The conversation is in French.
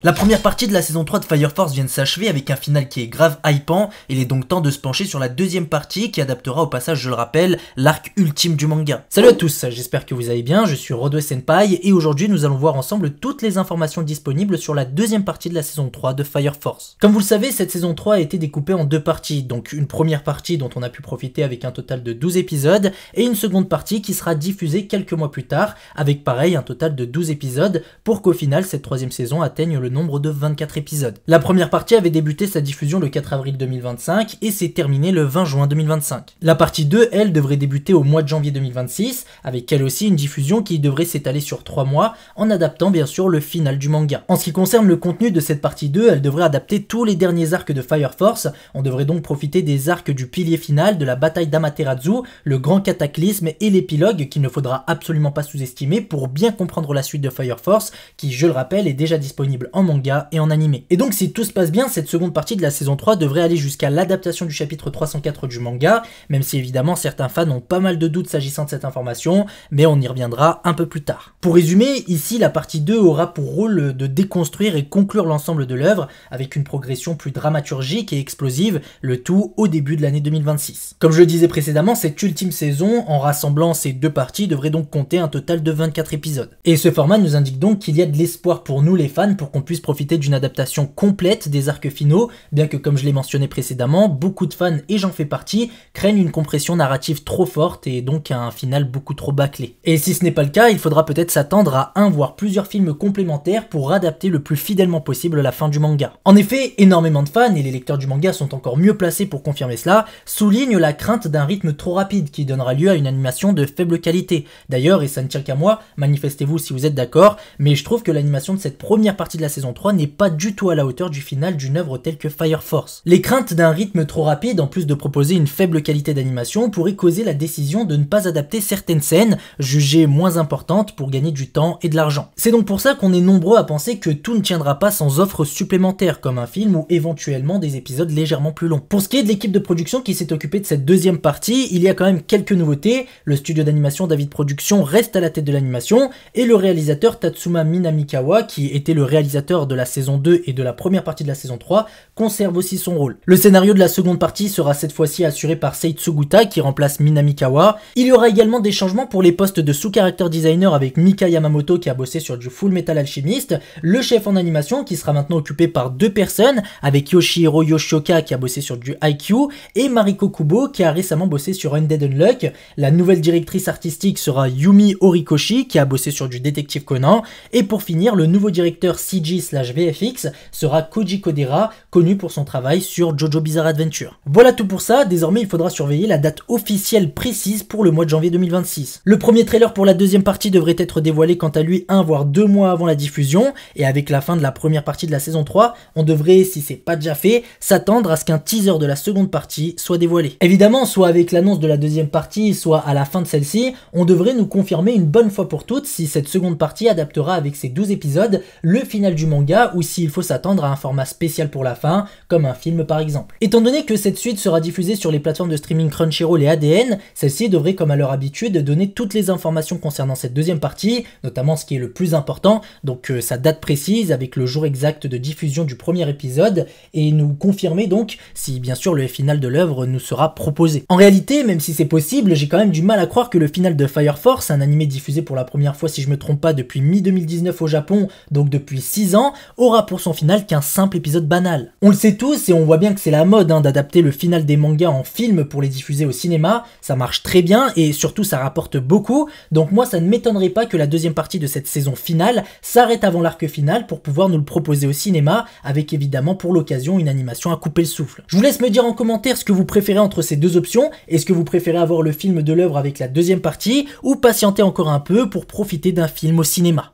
La première partie de la saison 3 de Fire Force vient de s'achever avec un final qui est grave hypant. Il est donc temps de se pencher sur la deuxième partie qui adaptera au passage, je le rappelle, l'arc ultime du manga. Salut à tous, j'espère que vous allez bien, je suis Rodo Senpai et aujourd'hui nous allons voir ensemble toutes les informations disponibles sur la deuxième partie de la saison 3 de Fire Force. Comme vous le savez, cette saison 3 a été découpée en deux parties, donc une première partie dont on a pu profiter avec un total de 12 épisodes et une seconde partie qui sera diffusée quelques mois plus tard avec pareil un total de 12 épisodes pour qu'au final cette troisième saison atteigne le nombre de 24 épisodes. La première partie avait débuté sa diffusion le 4 avril 2025 et s'est terminée le 20 juin 2025. La partie 2, elle, devrait débuter au mois de janvier 2026, avec elle aussi une diffusion qui devrait s'étaler sur 3 mois, en adaptant bien sûr le final du manga. En ce qui concerne le contenu de cette partie 2, elle devrait adapter tous les derniers arcs de Fire Force, on devrait donc profiter des arcs du pilier final, de la bataille d'Amaterasu, le grand cataclysme et l'épilogue qu'il ne faudra absolument pas sous-estimer pour bien comprendre la suite de Fire Force, qui, je le rappelle, est déjà disponible en manga et en animé. Et donc si tout se passe bien, cette seconde partie de la saison 3 devrait aller jusqu'à l'adaptation du chapitre 304 du manga, même si évidemment certains fans ont pas mal de doutes s'agissant de cette information, mais on y reviendra un peu plus tard. Pour résumer, ici la partie 2 aura pour rôle de déconstruire et conclure l'ensemble de l'œuvre, avec une progression plus dramaturgique et explosive, le tout au début de l'année 2026. Comme je le disais précédemment, cette ultime saison, en rassemblant ces deux parties, devrait donc compter un total de 24 épisodes. Et ce format nous indique donc qu'il y a de l'espoir pour nous les fans pour qu'on puisse profiter d'une adaptation complète des arcs finaux, bien que comme je l'ai mentionné précédemment, beaucoup de fans, et j'en fais partie, craignent une compression narrative trop forte et donc un final beaucoup trop bâclé. Et si ce n'est pas le cas, il faudra peut-être s'attendre à un voire plusieurs films complémentaires pour adapter le plus fidèlement possible la fin du manga. En effet, énormément de fans, et les lecteurs du manga sont encore mieux placés pour confirmer cela, soulignent la crainte d'un rythme trop rapide qui donnera lieu à une animation de faible qualité. D'ailleurs, et ça ne tient qu'à moi, manifestez-vous si vous êtes d'accord, mais je trouve que l'animation de cette première partie de la saison 3 n'est pas du tout à la hauteur du final d'une œuvre telle que Fire Force. Les craintes d'un rythme trop rapide, en plus de proposer une faible qualité d'animation, pourraient causer la décision de ne pas adapter certaines scènes, jugées moins importantes pour gagner du temps et de l'argent. C'est donc pour ça qu'on est nombreux à penser que tout ne tiendra pas sans offres supplémentaires, comme un film ou éventuellement des épisodes légèrement plus longs. Pour ce qui est de l'équipe de production qui s'est occupée de cette deuxième partie, il y a quand même quelques nouveautés. Le studio d'animation David Productions reste à la tête de l'animation, et le réalisateur Tatsuma Minamikawa, qui était le réalisateur de la saison 2 et de la première partie de la saison 3, conserve aussi son rôle. Le scénario de la seconde partie sera cette fois-ci assuré par Sei Tsuguta qui remplace Minamikawa. Il y aura également des changements pour les postes de sous-character designer avec Mika Yamamoto qui a bossé sur du Full Metal Alchemist, le chef en animation qui sera maintenant occupé par deux personnes avec Yoshihiro Yoshioka qui a bossé sur du Haikyuu et Mariko Kubo qui a récemment bossé sur Undead Unluck. La nouvelle directrice artistique sera Yumi Horikoshi qui a bossé sur du Détective Conan, et pour finir le nouveau directeur CG/VFX sera Koji Kodera, connu pour son travail sur Jojo Bizarre Adventure. Voilà tout pour ça, désormais il faudra surveiller la date officielle précise pour le mois de janvier 2026. Le premier trailer pour la deuxième partie devrait être dévoilé quant à lui 1 voire 2 mois avant la diffusion, et avec la fin de la première partie de la saison 3, on devrait, si c'est pas déjà fait, s'attendre à ce qu'un teaser de la seconde partie soit dévoilé. Évidemment, soit avec l'annonce de la deuxième partie, soit à la fin de celle-ci, on devrait nous confirmer une bonne fois pour toutes si cette seconde partie adaptera avec ses 12 épisodes le final du manga ou s'il faut s'attendre à un format spécial pour la fin, comme un film par exemple. Étant donné que cette suite sera diffusée sur les plateformes de streaming Crunchyroll et ADN, celle-ci devrait comme à leur habitude donner toutes les informations concernant cette deuxième partie, notamment ce qui est le plus important, donc sa date précise avec le jour exact de diffusion du premier épisode, et nous confirmer donc si bien sûr le final de l'œuvre nous sera proposé. En réalité, même si c'est possible, j'ai quand même du mal à croire que le final de Fire Force, un animé diffusé pour la première fois si je me trompe pas depuis mi-2019 au Japon, donc depuis 6 ans, aura pour son final qu'un simple épisode banal. On le sait tous et on voit bien que c'est la mode d'adapter le final des mangas en film pour les diffuser au cinéma, ça marche très bien et surtout ça rapporte beaucoup, donc moi ça ne m'étonnerait pas que la deuxième partie de cette saison finale s'arrête avant l'arc final pour pouvoir nous le proposer au cinéma, avec évidemment pour l'occasion une animation à couper le souffle. Je vous laisse me dire en commentaire ce que vous préférez entre ces deux options, est-ce que vous préférez avoir le film de l'œuvre avec la deuxième partie ou patienter encore un peu pour profiter d'un film au cinéma.